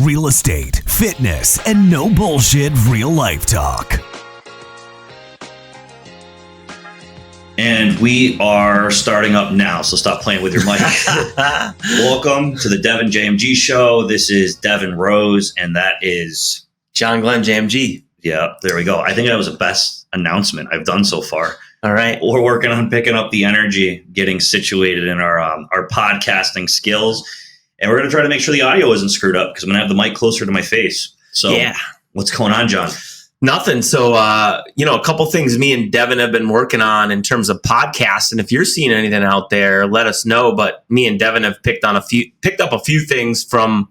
real estate, fitness, and no bullshit real life talk. And we are starting up now, so stop playing with your mic. Welcome to the Devin JMG Show. This is Devin Rose, and that is John Glenn JMG. Yeah, there we go. I think that was the best announcement I've done so far. All right. We're working on picking up the energy, getting situated in our podcasting skills. And we're going to try to make sure the audio isn't screwed up because I'm going to have the mic closer to my face. So What's going on, John? Nothing. So, a couple things me and Devin have been working on in terms of podcasts. And if you're seeing anything out there, let us know. But me and Devin have picked up a few things from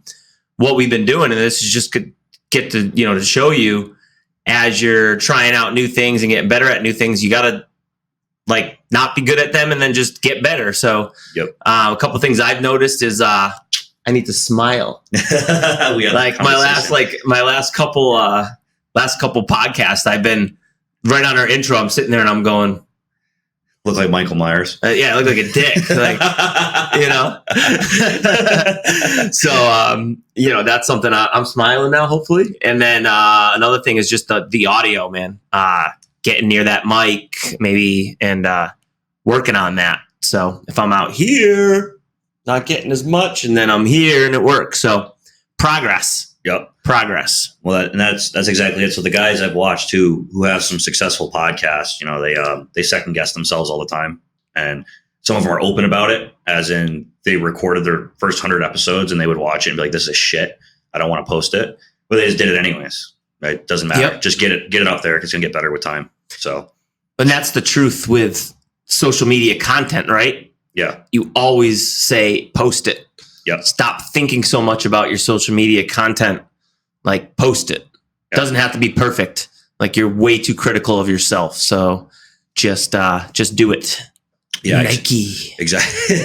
what we've been doing. And this is just get to, to show you as you're trying out new things and getting better at new things, you got to not be good at them and then just get better. So a couple things I've noticed is I need to smile. my last couple podcasts, I've been right on our intro. I'm sitting there and I'm going, look like Michael Myers. I look like a dick, So, that's something I'm smiling now, hopefully. And then another thing is just the audio, man. Getting near that mic, maybe, and working on that. So if I'm out here, not getting as much, and then I'm here and it works. So progress. Yep. Progress. Well, that's exactly it. So the guys I've watched who have some successful podcasts, they second guess themselves all the time, and some of them are open about it, as in they recorded their first 100 episodes and they would watch it and be like, "This is shit. I don't want to post it," but they just did it anyways. Right? It doesn't matter. Yep. Just get it up there. It's gonna get better with time. So, and that's the truth with social media content, right? Yeah. You always say post it. Yep. Stop thinking so much about your social media content. Post it. Yep. Doesn't have to be perfect. You're way too critical of yourself. So just do it. Yeah. Nike. Exactly.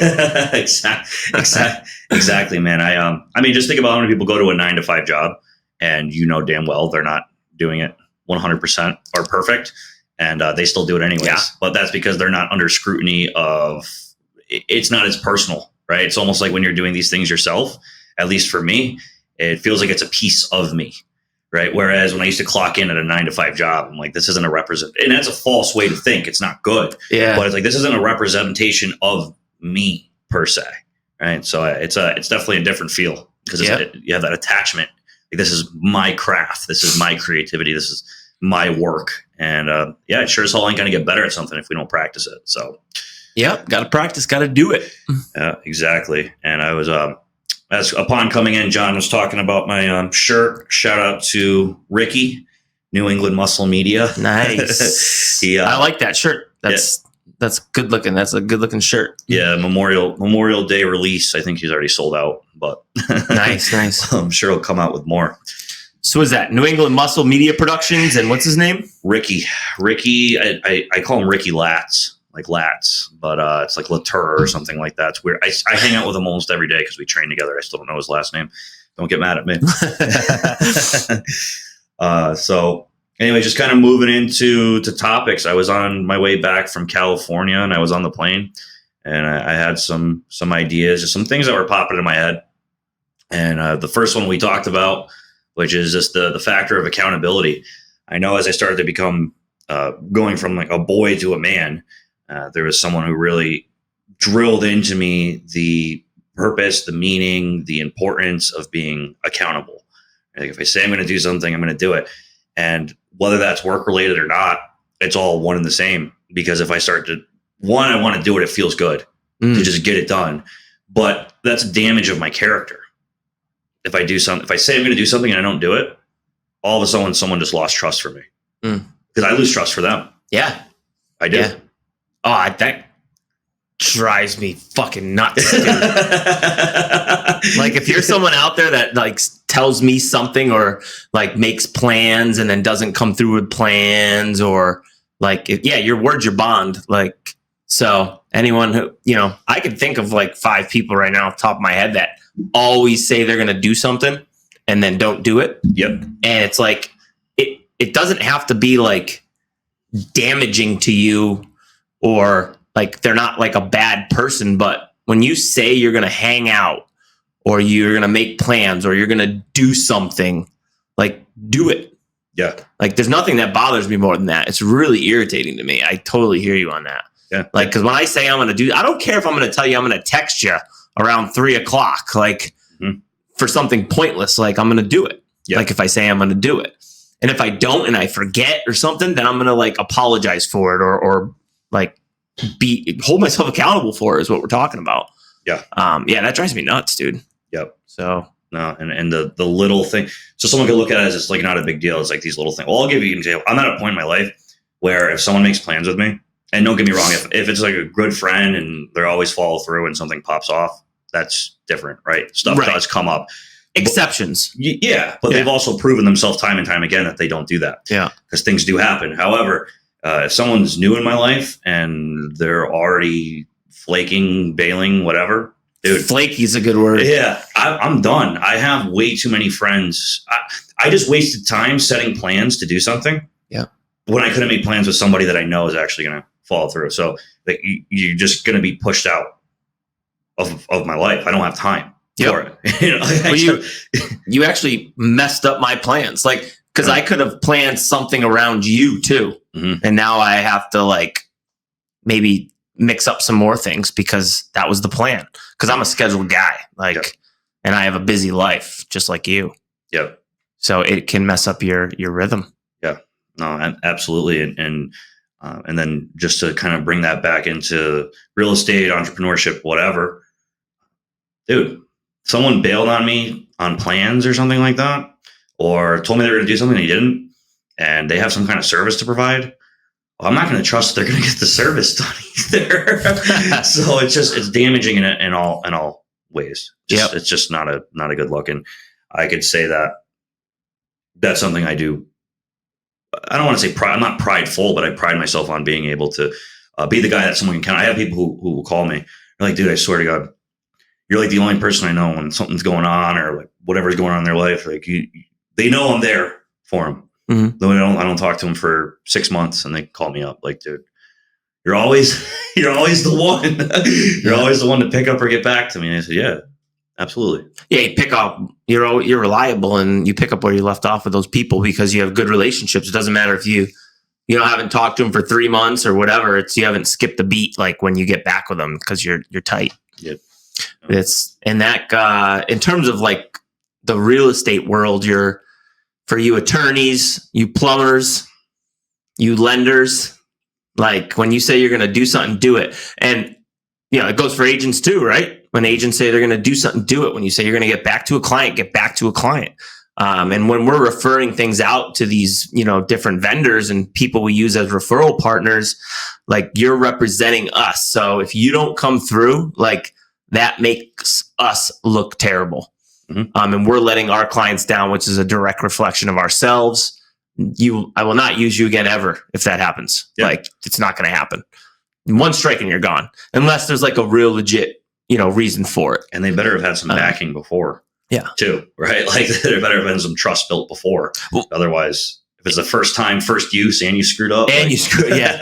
Exactly, man. I mean, just think about how many people go to a 9-to-5 job and damn well they're not doing it 100% or perfect, and they still do it anyways. Yeah. But that's because they're not under scrutiny of. It's not as personal. Right. It's almost like when you're doing these things yourself, at least for me, it feels like it's a piece of me. Right. Whereas when I used to clock in at a 9-to-5 job, I'm like, this isn't a and that's a false way to think. It's not good. Yeah. But it's like, this isn't a representation of me per se. Right. So it's definitely a different feel because you have that attachment. This is my craft. This is my creativity. This is my work. And it sure as hell ain't going to get better at something if we don't practice it. So. Yep, got to practice, got to do it. Yeah, exactly. And I was, as upon coming in, John was talking about my shirt. Shout out to Ricky, New England Muscle Media. Nice. I like that shirt. That's good looking. That's a good looking shirt. Yeah, Memorial Day release. I think he's already sold out, but nice. I'm sure he'll come out with more. So is that New England Muscle Media Productions, and what's his name? Ricky. I call him Ricky Lats. Like Lats, but it's like Latour or something like that. It's weird. I hang out with him almost every day because we train together. I still don't know his last name. Don't get mad at me. So anyway, just kind of moving into topics. I was on my way back from California and I was on the plane and I had some ideas, just some things that were popping in my head. And the first one we talked about, which is just the factor of accountability. I know as I started to become going from like a boy to a man, there was someone who really drilled into me the purpose, the meaning, the importance of being accountable. Like if I say I'm going to do something, I'm going to do it. And whether that's work related or not, it's all one and the same. Because if I start to, I want to do it, it feels good to just get it done. But that's damage of my character. If I say I'm going to do something and I don't do it, all of a sudden someone just lost trust for me. Because I lose trust for them. Yeah. I do. Yeah. Oh, that drives me fucking nuts. If you're someone out there that tells me something or makes plans and then doesn't come through with plans or your word's your bond. So anyone who, I can think of 5 people right now off the top of my head that always say they're going to do something and then don't do it. Yep. And it's it doesn't have to be damaging to you or they're not a bad person, but when you say you're going to hang out or you're going to make plans, or you're going to do something, like do it. Yeah. Like there's nothing that bothers me more than that. It's really irritating to me. I totally hear you on that. Yeah. Like, because when I say I'm going to I don't care if I'm going to tell you I'm going to text you around 3:00, like for something pointless, like I'm going to do it. Yeah. Like if I say I'm going to do it. And if I don't and I forget or something, then I'm going to like apologize for it or like hold myself accountable for it is what we're talking about. Yeah. Yeah, that drives me nuts, dude. Yep. So no, and the little thing. So someone could look at it as it's like not a big deal. It's like these little things. Well, I'll give you an example. I'm at a point in my life where if someone makes plans with me, and don't get me wrong, if it's like a good friend and they always follow through and something pops off, that's different, right? Stuff does come up. Exceptions. But they've also proven themselves time and time again that they don't do that. Yeah. Because things do happen. However, if someone's new in my life and they're already flaking, bailing, whatever, dude. Flaky is a good word. Yeah. I'm done. I have way too many friends. I just wasted time setting plans to do something. Yeah. When I could have made plans with somebody that I know is actually going to follow through. So like, you're just going to be pushed out of my life. I don't have time for it. You actually messed up my plans. Like, because I could have planned something around you too. Mm-hmm. And now I have to like maybe mix up some more things because that was the plan. Because I'm a scheduled guy, like, and I have a busy life just like you. Yep. So it can mess up your rhythm. Yeah. No, absolutely. And then just to kind of bring that back into real estate, entrepreneurship, whatever, dude, someone bailed on me on plans or something like that, or told me they were going to do something and they didn't, and they have some kind of service to provide. Well, I'm not going to trust they're going to get the service done either. So it's damaging in all ways. It's just not a good look. And I could say that's something I do. I don't want to say pride. I'm not prideful, but I pride myself on being able to be the guy that someone can count. I have people who will call me. They're like, dude, I swear to God, you're like the only person I know when something's going on or like whatever's going on in their life. Like they know I'm there for them. Mm-hmm. Though I don't talk to them for 6 months, and they call me up like, dude, you're always the one. You're always the one to pick up or get back to me. And I said, yeah, absolutely. Yeah, you pick up. You're reliable, and you pick up where you left off with those people because you have good relationships. It doesn't matter if you haven't talked to them for 3 months or whatever. It's you haven't skipped a beat like when you get back with them because you're tight. Yep. It's and that in terms of like the real estate world, for you attorneys, you plumbers, you lenders, like when you say you're going to do something, do it. And it goes for agents too, right? When agents say they're going to do something, do it. When you say you're going to get back to a client, get back to a client. And when we're referring things out to these, different vendors and people we use as referral partners, like you're representing us. So if you don't come through, like that makes us look terrible. Mm-hmm. And we're letting our clients down, which is a direct reflection of ourselves. I will not use you again ever if that happens. Yeah. Like it's not going to happen. One strike and you're gone, unless there's like a real legit, reason for it. And they better have had some backing before. Yeah. Too, right? Like there better have been some trust built before. Well, otherwise, if it's the first time, first use, and you screwed up, and you screwed, yeah,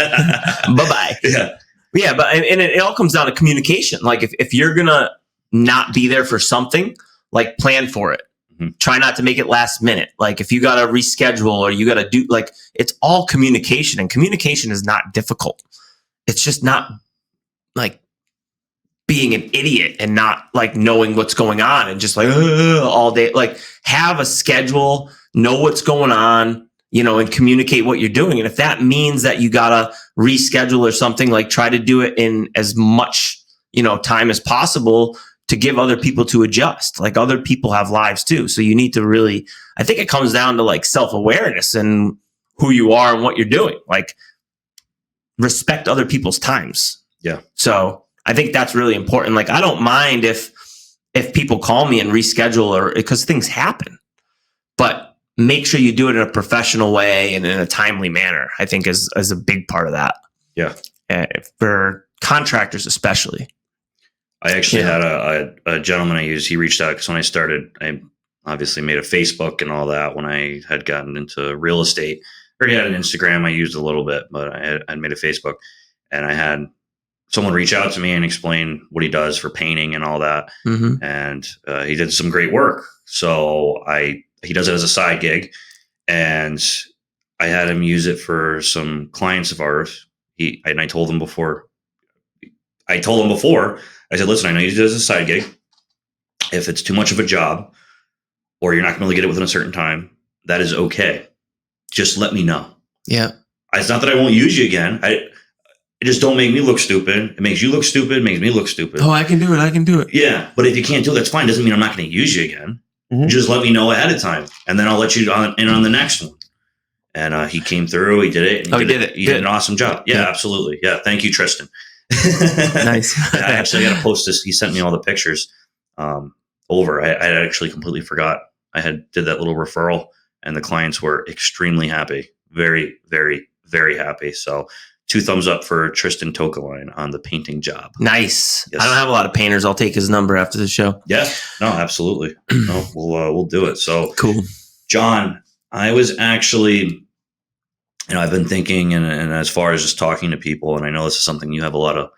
bye-bye. Yeah. Yeah, but and it all comes down to communication. Like if you're gonna not be there for something, like plan for it. Mm-hmm. Try not to make it last minute. Like if you got to reschedule or you got to do, like it's all communication, and communication is not difficult. It's just not like being an idiot and not like knowing what's going on and just like all day. Like have a schedule, know what's going on, and communicate what you're doing. And if that means that you got to reschedule or something, like try to do it in as much, time as possible to give other people to adjust. Like other people have lives too. So you need to really, I think it comes down to like self-awareness and who you are and what you're doing. Like respect other people's times. Yeah. So I think that's really important. Like I don't mind if people call me and reschedule or because things happen, but make sure you do it in a professional way and in a timely manner, I think is a big part of that. Yeah. For contractors, especially. I actually had a gentleman I used. He reached out because when I started, I obviously made a Facebook and all that when I had gotten into real estate. I already had an Instagram I used a little bit, but I made a Facebook, and I had someone reach out to me and explain what he does for painting and all that. Mm-hmm. And he did some great work. So he does it as a side gig, and I had him use it for some clients of ours. I told him before, I said, listen, I know you do it as a side gig. If it's too much of a job or you're not going to get it within a certain time, that is okay. Just let me know. Yeah. It's not that I won't use you again. It just don't make me look stupid. It makes you look stupid. It makes me look stupid. Oh, I can do it. Yeah. But if you can't do it, that's fine. Doesn't mean I'm not going to use you again. Mm-hmm. Just let me know ahead of time. And then I'll let you in on the next one. And he came through. He did it. And he did an awesome job. Yeah, absolutely. Yeah. Thank you, Tristan. Nice. I actually got to post this. He sent me all the pictures over. I actually completely forgot. I did that little referral, and the clients were extremely happy. Very, very, very happy. So 2 thumbs up for Tristan Tokaline on the painting job. Nice. Yes. I don't have a lot of painters. I'll take his number after the show. Yeah. No, absolutely. No, we'll do it. So cool. John, I was actually, I've been thinking, and as far as just talking to people, and I know this is something you have a lot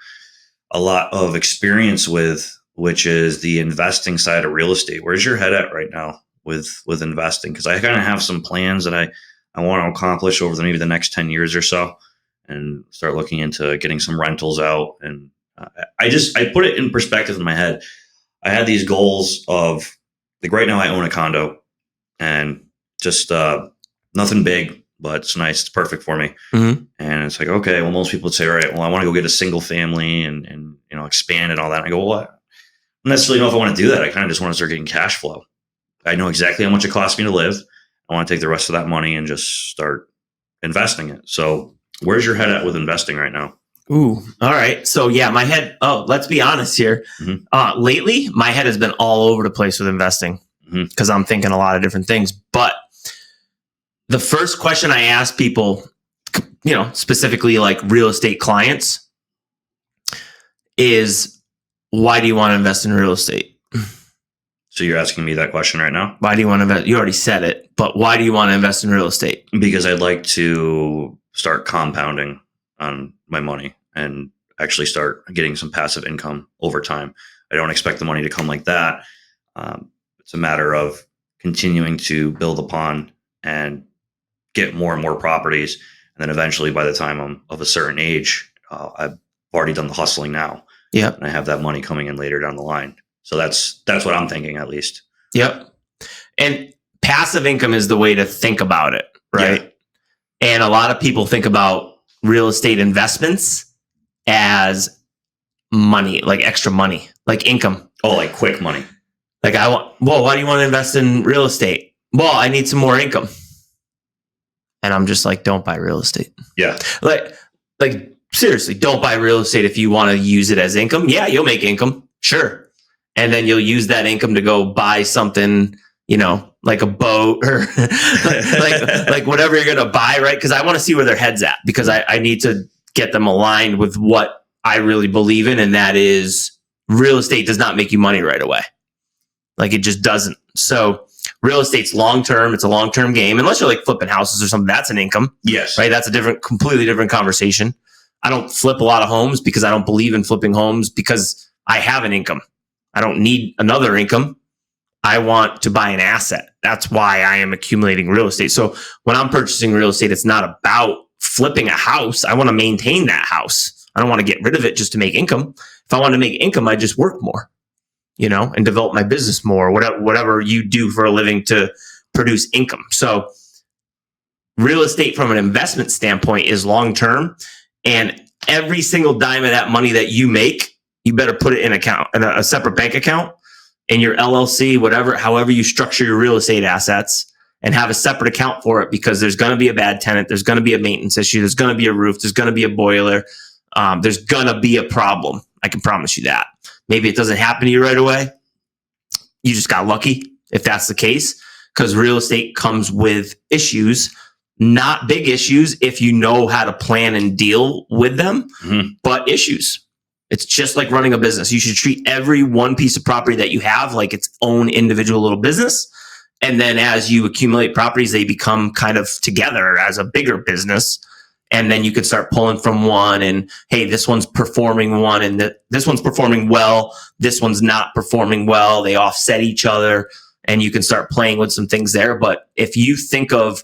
of experience with, which is the investing side of real estate. Where's your head at right now with investing? Because I kind of have some plans that I want to accomplish over maybe the next 10 years or so, and start looking into getting some rentals out. And I put it in perspective in my head. I had these goals of, like, right now I own a condo, and just nothing big, but it's nice. It's perfect for me. Mm-hmm. And it's like, okay, well, most people would say, all right, well, I want to go get a single family and expand and all that. And I go, well, I don't necessarily know if I want to do that. I kind of just want to start getting cash flow. I know exactly how much it costs me to live. I want to take the rest of that money and just start investing it. So where's your head at with investing right now? Ooh, all right. So yeah, my head, let's be honest here. Mm-hmm. Lately, my head has been all over the place with investing because I'm thinking a lot of different things. But the first question I ask people, specifically like real estate clients, is, why do you want to invest in real estate? So you're asking me that question right now? Why do you want to invest? You already said it, but why do you want to invest in real estate? Because I'd like to start compounding on my money and actually start getting some passive income over time. I don't expect the money to come like that. It's a matter of continuing to build upon and get more and more properties. And then eventually, by the time I'm of a certain age, I've already done the hustling now. Yep. And I have that money coming in later down the line. So that's what I'm thinking, at least. Yep. And passive income is the way to think about it, right? Yeah. And a lot of people think about real estate investments as money, like extra money, like income. Oh, like quick money. Like why do you want to invest in real estate? Well, I need some more income. And I'm just like, don't buy real estate. Yeah. Like seriously, don't buy real estate if you want to use it as income. Yeah, you'll make income. Sure. And then you'll use that income to go buy something, like a boat or like whatever you're going to buy, right? Because I want to see where their head's at, because I need to get them aligned with what I really believe in. And that is, real estate does not make you money right away. Like, it just doesn't. So real estate's long-term. It's a long-term game. Unless you're like flipping houses or something, that's an income. Yes. Right. That's a completely different conversation. I don't flip a lot of homes because I don't believe in flipping homes, because I have an income. I don't need another income. I want to buy an asset. That's why I am accumulating real estate. So when I'm purchasing real estate, it's not about flipping a house. I want to maintain that house. I don't want to get rid of it just to make income. If I want to make income, I just work more, and develop my business more, whatever you do for a living to produce income. So real estate from an investment standpoint is long-term, and every single dime of that money that you make, you better put it in a separate bank account, in your LLC, however you structure your real estate assets, and have a separate account for it, because there's going to be a bad tenant. There's going to be a maintenance issue. There's going to be a roof. There's going to be a boiler. There's going to be a problem. I can promise you that. Maybe it doesn't happen to you right away. You just got lucky if that's the case, because real estate comes with issues, not big issues if you know how to plan and deal with them, but issues. It's just like running a business. You should treat every one piece of property that you have like its own individual little business. And then as you accumulate properties, they become kind of together as a bigger business. And then you could start pulling from one and, hey, this one's performing one and this one's performing well. This one's not performing well. They offset each other and you can start playing with some things there. But if you think of,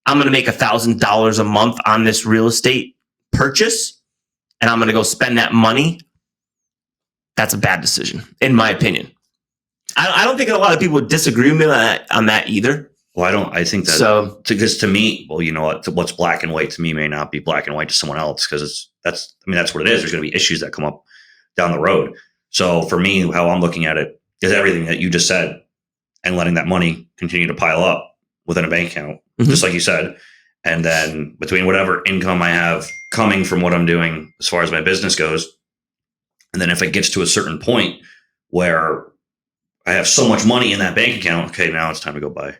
I'm going to make $1,000 a month on this real estate purchase and I'm going to go spend that money, that's a bad decision, in my opinion. I don't think a lot of people would disagree with me on that either. Well, I think that, so, because to me, well, you know what, what's black and white to me may not be black and white to someone else, because that's what it is. There's going to be issues that come up down the road. So for me, how I'm looking at it is everything that you just said and letting that money continue to pile up within a bank account, just like you said. And then between whatever income I have coming from what I'm doing as far as my business goes, and then if it gets to a certain point where I have so much money in that bank account, okay, now it's time to go buy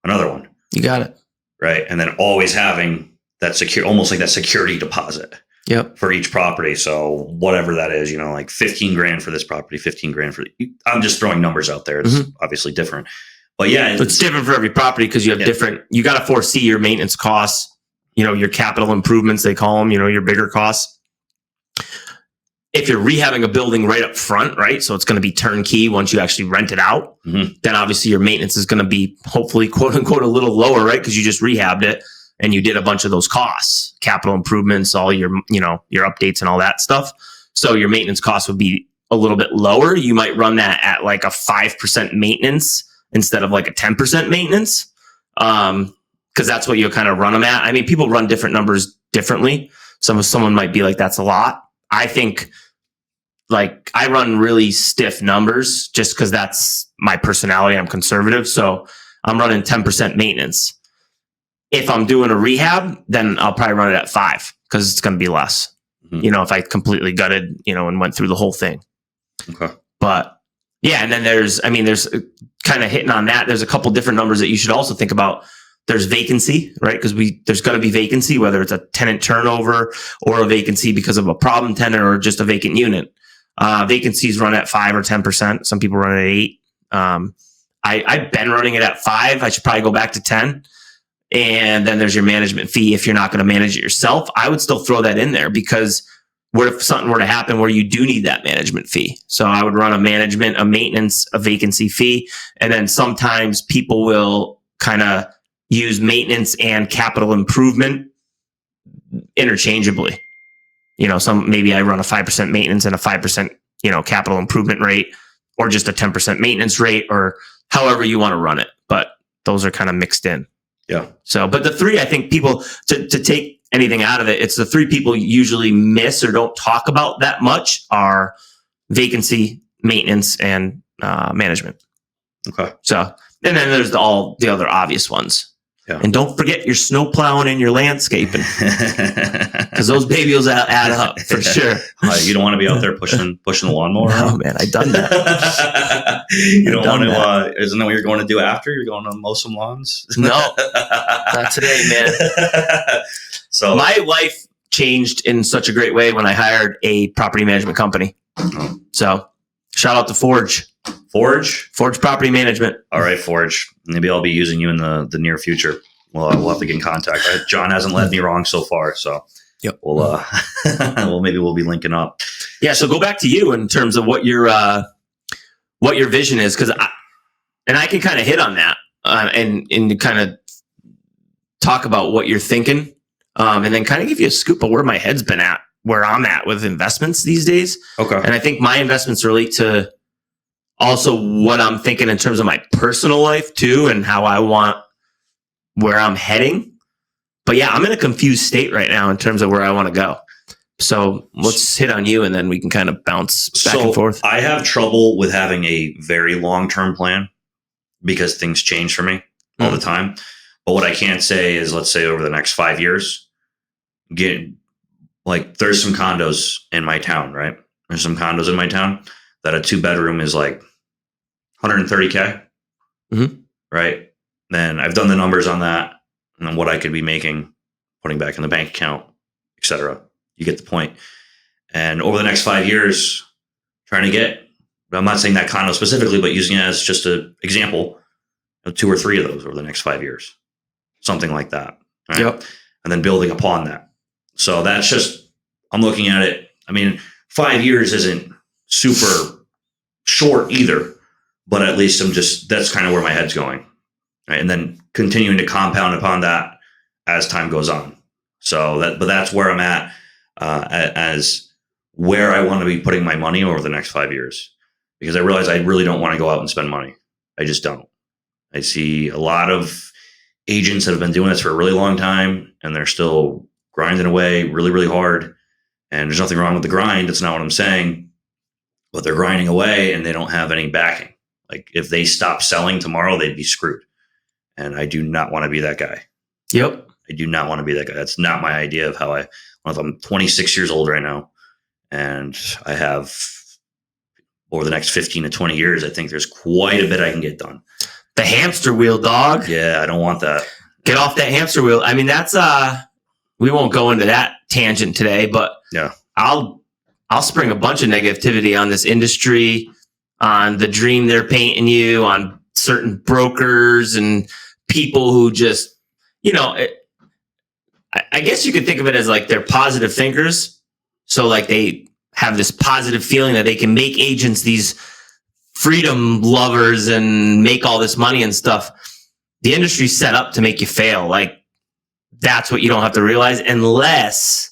another one. You got it. Right. And then always having that almost like that security deposit for each property. So whatever that is, you know, like 15 grand for this property, 15 grand for, I'm just throwing numbers out there. It's obviously different, but yeah, it's different for every property because you have different, you got to foresee your maintenance costs, you know, your capital improvements, they call them, you know, your bigger costs. If you're rehabbing a building right up front, right? So it's going to be turnkey once you actually rent it out, then obviously your maintenance is going to be hopefully quote unquote a little lower, right? Because you just rehabbed it and you did a bunch of those costs, capital improvements, all your, you know, your updates and all that stuff. So your maintenance costs would be a little bit lower. You might run that at like a 5% maintenance instead of like a 10% maintenance. Because that's what you kind of run them at. I mean, people run different numbers differently. Someone might be like, that's a lot. I think like I run really stiff numbers just because that's my personality. I'm conservative. So I'm running 10% maintenance. If I'm doing a rehab, then I'll probably run it at 5 because it's going to be less, you know, if I completely gutted, you know, and went through the whole thing. Okay. But yeah. And then there's kind of hitting on that. There's a couple different numbers that you should also think about. There's vacancy, right? Because there's going to be vacancy, whether it's a tenant turnover or a vacancy because of a problem tenant or just a vacant unit. Vacancies run at 5 or 10%. Some people run at 8. I've been running it at 5. I should probably go back to 10. And then there's your management fee. If you're not going to manage it yourself, I would still throw that in there because what if something were to happen where you do need that management fee? So I would run a maintenance, a vacancy fee. And then sometimes people will kind of use maintenance and capital improvement interchangeably. You know, maybe I run a 5% maintenance and a 5%, you know, capital improvement rate, or just a 10% maintenance rate, or however you want to run it. But those are kind of mixed in. Yeah. So, but the 3, I think people to take anything out of it, it's the 3 people usually miss or don't talk about that much are vacancy, maintenance, and management. Okay. So, and then there's all the other obvious ones. Yeah. And don't forget your snow plowing and your landscaping, because those babies will add up for sure. You don't want to be out there pushing the lawnmower. Oh man, I've done that. You don't want to. Isn't that what you're going to do after? You're going to mow some lawns? No, not today, man. So my life changed in such a great way when I hired a property management company. So shout out to Forge Property Management. All right, Forge. Maybe I'll be using you in the near future. Well, we'll have to get in contact. John hasn't led me wrong so far, so we'll maybe we'll be linking up. Yeah. So go back to you in terms of what your vision is, because I can kind of hit on that and kind of talk about what you're thinking, and then kind of give you a scoop of where my head's been at, where I'm at with investments these days. Okay. And I think my investments relate to also what I'm thinking in terms of my personal life too, and how I want where I'm heading. But yeah, I'm in a confused state right now in terms of where I want to go. So let's hit on you and then we can kind of bounce back and forth. I have trouble with having a very long-term plan because things change for me all the time. But what I can say is, let's say over the next 5 years, there's some condos in my town, right? There's some condos in my town that a 2-bedroom is like $130K, right? Then I've done the numbers on that and what I could be making, putting back in the bank account, et cetera. You get the point. And over the next 5 years, trying to get, I'm not saying that condo specifically, but using it as just an example, 2 or 3 of those over the next 5 years, something like that. Right? Yep. And then building upon that. So that's just, I'm looking at it. I mean, 5 years isn't super short either, but at least that's kind of where my head's going. Right? And then continuing to compound upon that as time goes on. But that's where I'm at as where I want to be putting my money over the next 5 years, because I realize I really don't want to go out and spend money. I just don't. I see a lot of agents that have been doing this for a really long time, and they're still grinding away really, really hard. And there's nothing wrong with the grind. That's not what I'm saying. But they're grinding away and they don't have any backing. Like if they stop selling tomorrow, they'd be screwed. And I do not want to be that guy. Yep. I do not want to be that guy. That's not my idea of how I'm 26 years old right now. And I have, over the next 15 to 20 years, I think there's quite a bit I can get done. The hamster wheel, dog. Yeah, I don't want that. Get off that hamster wheel. I mean, that's we won't go into that tangent today, but yeah, I'll spring a bunch of negativity on this industry, on the dream they're painting you, on certain brokers and people who just, I guess you could think of it as like they're positive thinkers. So like they have this positive feeling that they can make agents these freedom lovers and make all this money and stuff. The industry's set up to make you fail. Like that's what you don't have to realize unless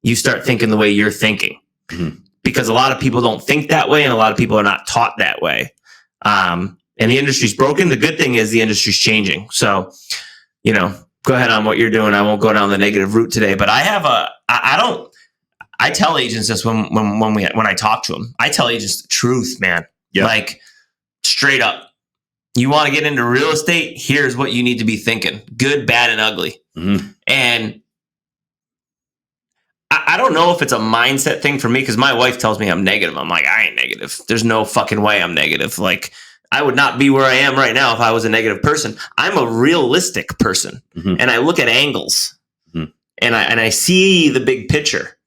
you start thinking the way you're thinking. Mm-hmm. Because a lot of people don't think that way and a lot of people are not taught that way. And the industry's broken. The good thing is the industry's changing. So, go ahead on what you're doing. I won't go down the negative route today, but I tell agents this when I talk to them. I tell agents the truth, man. Yeah. Like straight up. You want to get into real estate? Here's what you need to be thinking. Good, bad, and ugly. Mm-hmm. And I don't know if it's a mindset thing for me because my wife tells me I'm negative. I'm like, I ain't negative. There's no fucking way I'm negative. Like I would not be where I am right now if I was a negative person. I'm a realistic person, mm-hmm. and I look at angles, mm-hmm. and I see the big picture.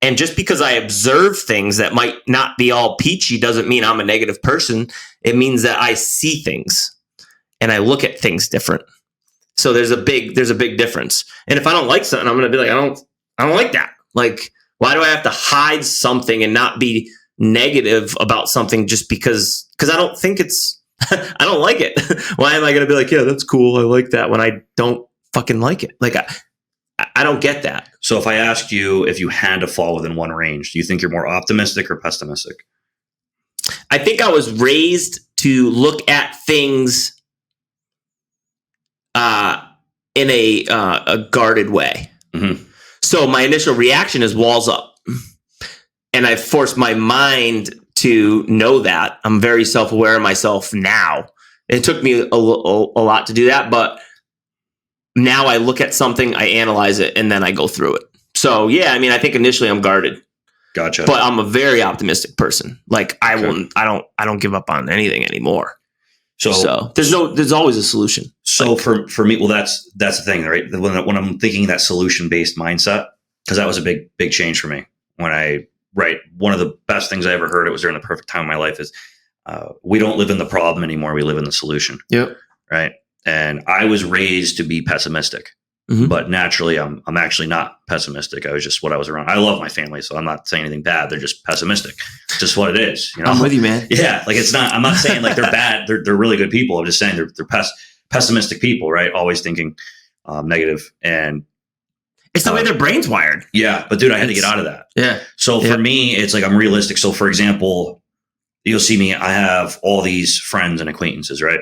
And just because I observe things that might not be all peachy doesn't mean I'm a negative person. It means that I see things and I look at things different. So there's a big difference. And if I don't like something, I'm going to be like, I don't like that. Like, why do I have to hide something and not be negative about something just because I don't think I don't like it. Why am I going to be like, yeah, that's cool. I like that when I don't fucking like it. Like, I don't get that. So if I asked you if you had to fall within one range, do you think you're more optimistic or pessimistic? I think I was raised to look at things in a guarded way. Mm-hmm. So my initial reaction is walls up. And I've forced my mind to know that. I'm very self-aware of myself now. It took me a lot to do that, but now I look at something, I analyze it, and then I go through it. So yeah, I mean, I think initially I'm guarded. Gotcha. But I'm a very optimistic person. Like I don't give up on anything anymore. So there's always a solution. So like, for me, well, that's the thing, right? When I'm thinking that solution-based mindset, because that was a big change for me. One of the best things I ever heard, it was during the perfect time of my life, is we don't live in the problem anymore. We live in the solution. Yep. Right. And I was raised to be pessimistic, mm-hmm. but naturally I'm actually not pessimistic. I was just what I was around. I love my family, so I'm not saying anything bad. They're just pessimistic. It's just what it is. I'm with you, man. Yeah. Like I'm not saying like they're bad. They're really good people. I'm just saying they're pessimistic people, right? Always thinking negative. And it's the way their brain's wired. Yeah. But dude, I had to get out of that. Yeah. So for me, it's like I'm realistic. So for example, you'll see me, I have all these friends and acquaintances, right?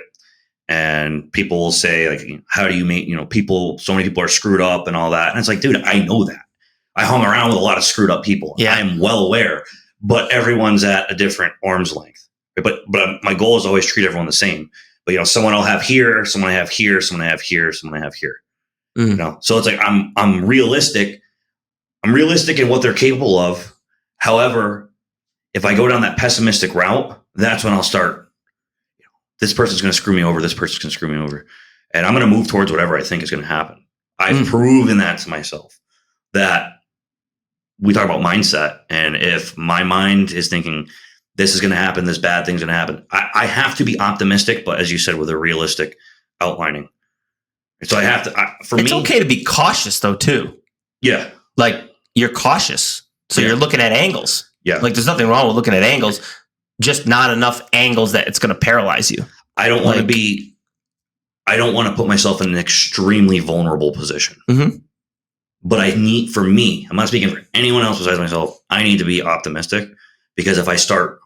And people will say, like, how do you make, people, so many people are screwed up and all that. And it's like, dude, I know that. I hung around with a lot of screwed up people. Yeah. I am well aware, but everyone's at a different arm's length. But my goal is always treat everyone the same. But, someone I'll have here, someone I have here, someone I have here, someone I have here. Mm-hmm. So it's like, I'm realistic. I'm realistic in what they're capable of. However, if I go down that pessimistic route, that's when I'll start, this person's going to screw me over. This person's going to screw me over. And I'm going to move towards whatever I think is going to happen. I've proven that to myself, that we talk about mindset. And if my mind is thinking this is going to happen, this bad thing's going to happen, I have to be optimistic, but as you said, with a realistic outlining. So I have to, it's okay to be cautious though, too. Yeah. like you're cautious. So you're looking at angles. Yeah. Like there's nothing wrong with looking at angles, just not enough angles that it's going to paralyze you. I don't want to put myself in an extremely vulnerable position. Mm-hmm. But for me, I'm not speaking for anyone else besides myself. I need to be optimistic, because if I start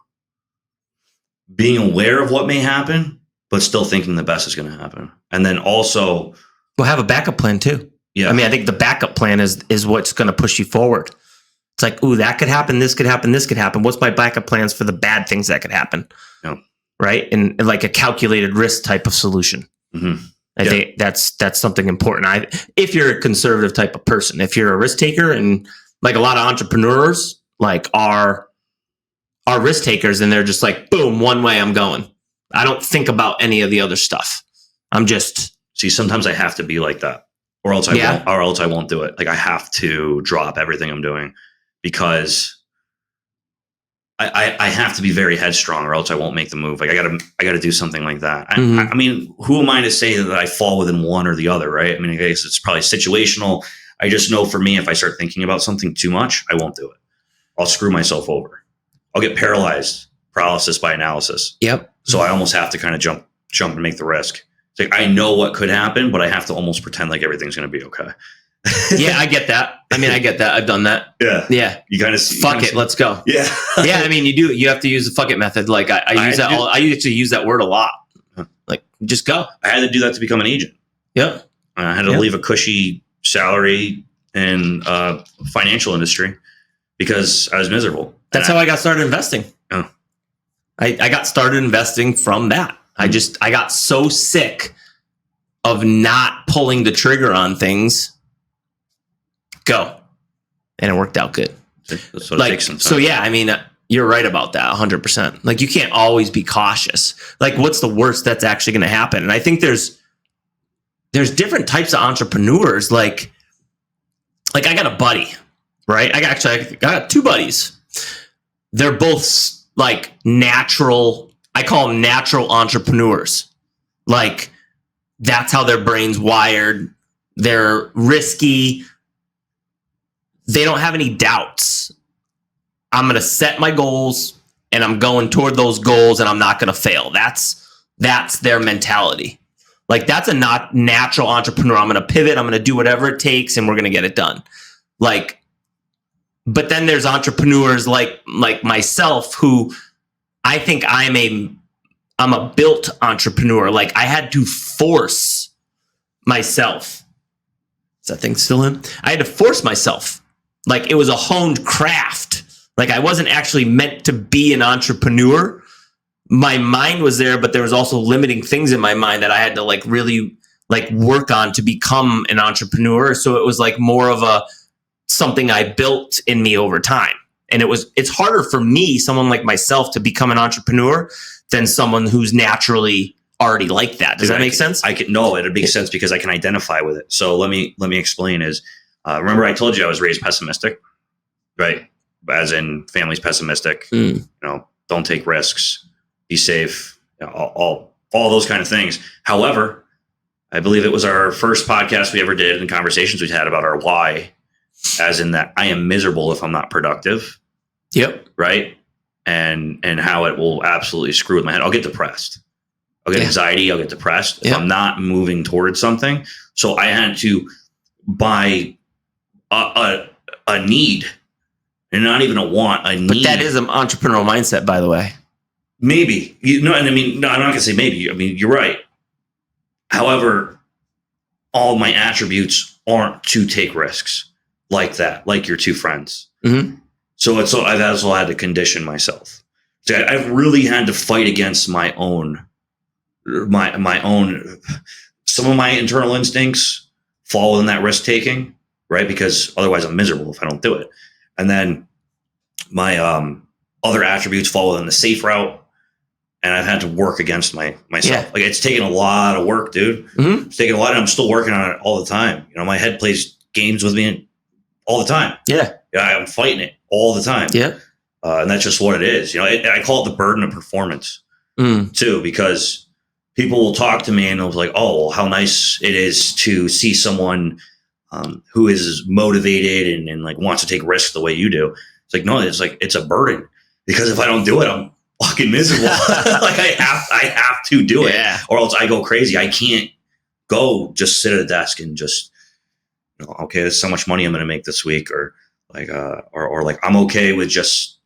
being aware of what may happen, but still thinking the best is going to happen. And then also, we'll have a backup plan too. Yeah. I mean, I think the backup plan is what's going to push you forward. It's like, ooh, that could happen. This could happen. This could happen. What's my backup plans for the bad things that could happen? Yeah. Right. And like a calculated risk type of solution. Mm-hmm. I think that's something important. If you're a conservative type of person, if you're a risk taker, and like a lot of entrepreneurs like are risk takers, and they're just like, boom, one way I'm going. I don't think about any of the other stuff. I'm just sometimes I have to be like that, or else I won't do it. Like I have to drop everything I'm doing, because I have to be very headstrong, or else I won't make the move. Like I gotta do something like that. I mean, who am I to say that I fall within one or the other, right? I mean, I guess it's probably situational. I just know for me, if I start thinking about something too much, I won't do it. I'll screw myself over. I'll get paralyzed, paralysis by analysis. Yep. So I almost have to kind of jump and make the risk. It's like I know what could happen, but I have to almost pretend like everything's going to be okay. Yeah, I get that. I mean, I get that. I've done that. Yeah. You kind of fuck it. Let's go. Yeah. Yeah. I mean, you have to use the fuck it method. Like I use that. I usually use that word a lot. Like just go. I had to do that to become an agent. Yeah. I had to leave a cushy salary in financial industry because I was miserable. That's how I got started investing. Oh. I got started investing from that. I got so sick of not pulling the trigger on things. Go. And it worked out good. That's what it takes some time. So yeah, I mean, you're right about that 100%. Like you can't always be cautious. Like what's the worst that's actually going to happen? And I think there's different types of entrepreneurs. Like I got a buddy, right? I got two buddies. They're both like natural, I call them natural entrepreneurs. Like that's how their brain's wired. They're risky. They don't have any doubts. I'm going to set my goals and I'm going toward those goals and I'm not going to fail. That's their mentality. Like that's a not natural entrepreneur. I'm going to pivot. I'm going to do whatever it takes and we're going to get it done. Like, but then there's entrepreneurs like myself who I think I'm a built entrepreneur. Like I had to force myself. Is that thing still in? I had to force myself. Like it was a honed craft. Like I wasn't actually meant to be an entrepreneur. My mind was there, but there was also limiting things in my mind that I had to like really like work on to become an entrepreneur. So it was like more of something I built in me over time. And it's harder for me, someone like myself, to become an entrepreneur than someone who's naturally already like that. Does that make sense? No, it makes sense because I can identify with it. So let me explain remember I told you I was raised pessimistic, right? As in family's pessimistic, don't take risks, be safe, all those kind of things. However, I believe it was our first podcast we ever did and conversations we'd had about our why, as in that I am miserable if I'm not productive. Yep. Right. And how it will absolutely screw with my head. I'll get depressed. I'll get anxiety. I'll get depressed if I'm not moving towards something. So I had to buy a need, and not even a want, a need. But that is an entrepreneurial mindset, by the way. Maybe. And I mean, no, I'm not going to say maybe. I mean, you're right. However, all my attributes aren't to take risks like that, like your two friends. Mm-hmm. So I've also had to condition myself. So I've really had to fight against my own, some of my internal instincts fall within that risk taking, right? Because otherwise I'm miserable if I don't do it. And then my other attributes fall within the safe route. And I've had to work against myself. Yeah. Like it's taken a lot of work, dude. Mm-hmm. It's taken a lot, and I'm still working on it all the time. My head plays games with me all the time. Yeah. I'm fighting it all the time. Yeah. And that's just what it is. I call it the burden of performance too, because people will talk to me and they'll be like, oh, well, how nice it is to see someone who is motivated and like wants to take risks the way you do. It's like, no, it's a burden, because if I don't do it, I'm fucking miserable. Like I have to do it, or else I go crazy. I can't go just sit at a desk and just, okay, there's so much money I'm going to make this week, or like, or like, I'm okay with just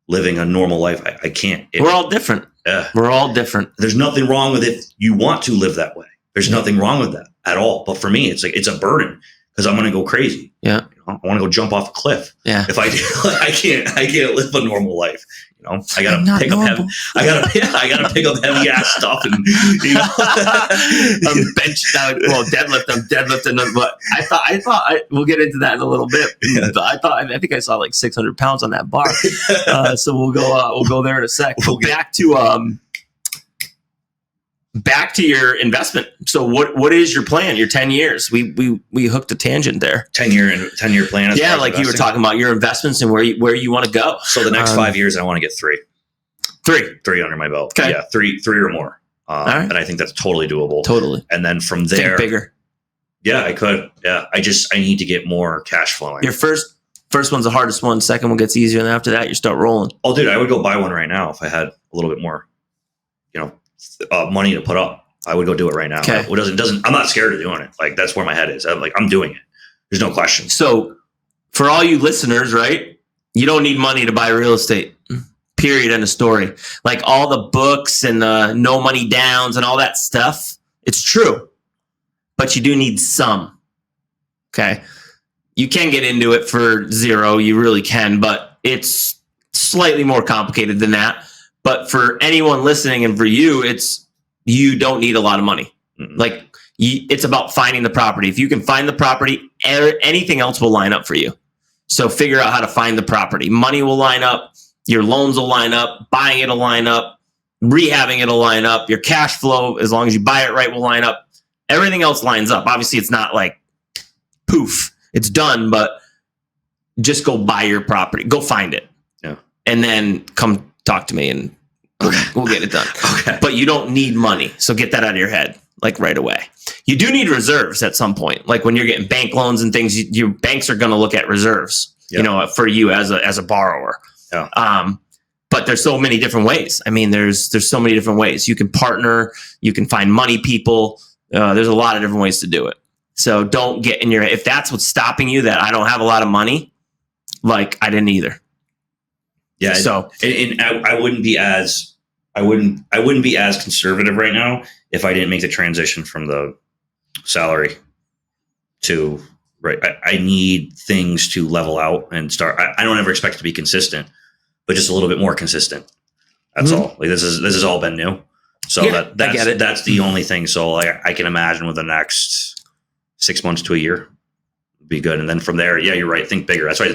living a normal life. I can't. We're all different. We're all different. There's nothing wrong with if you want to live that way. There's nothing wrong with that at all. But for me, it's like, it's a burden, because I'm going to go crazy. Yeah. I want to go jump off a cliff. Yeah. If I do, I can't live a normal life. I gotta pick up heavy. I gotta pick up heavy ass stuff and I'm benched out. Well, I'm deadlifting. But I thought we'll get into that in a little bit. Yeah. But I think I saw like 600 pounds on that bar. So we'll go there in a sec. Back to your investment. So what is your plan? Your 10 years. We hooked a tangent there. 10-year plan. Yeah, like you were talking about your investments and where you want to go. So the next 5 years, I want to get three under my belt. Okay. Yeah, three or more. All right. And I think that's totally doable. Totally. And then from there, think bigger. Yeah, I could. Yeah, I need to get more cash flowing. Your first one's the hardest one. Second one gets easier, and after that, you start rolling. Oh, dude, I would go buy one right now if I had a little bit more, money to put up. I would go do it right now. Okay. I'm not scared of doing it. Like, that's where my head is. I'm doing it. There's no question. So for all you listeners, right, you don't need money to buy real estate. Period. End of story. Like all the books and the no money downs and all that stuff, it's true. But you do need some. Okay. You can get into it for zero. You really can, but it's slightly more complicated than that. But for anyone listening and for you, you don't need a lot of money. Mm-hmm. Like it's about finding the property. If you can find the property, anything else will line up for you. So figure out how to find the property. Money will line up. Your loans will line up. Buying it will line up. Rehabbing it will line up. Your cash flow, as long as you buy it right, will line up. Everything else lines up. Obviously, it's not like poof, it's done, but just go buy your property. Go find it. Yeah. And then come talk to me and we'll get it done. Okay. But you don't need money. So get that out of your head, like right away. You do need reserves at some point. Like when you're getting bank loans and things, your banks are going to look at reserves, for you as a borrower. Yeah. But there's so many different ways. I mean, there's so many different ways. You can partner, you can find money people. There's a lot of different ways to do it. So don't get in if that's what's stopping you, that I don't have a lot of money, like I didn't either. Yeah. So and I wouldn't be as conservative right now if I didn't make the transition from the salary to right. I need things to level out and start. I don't ever expect to be consistent, but just a little bit more consistent. That's all. Like this has all been new. So I get it. That's the only thing. So like I can imagine with the next 6 months to a year be good. And then from there, yeah, you're right. Think bigger. That's why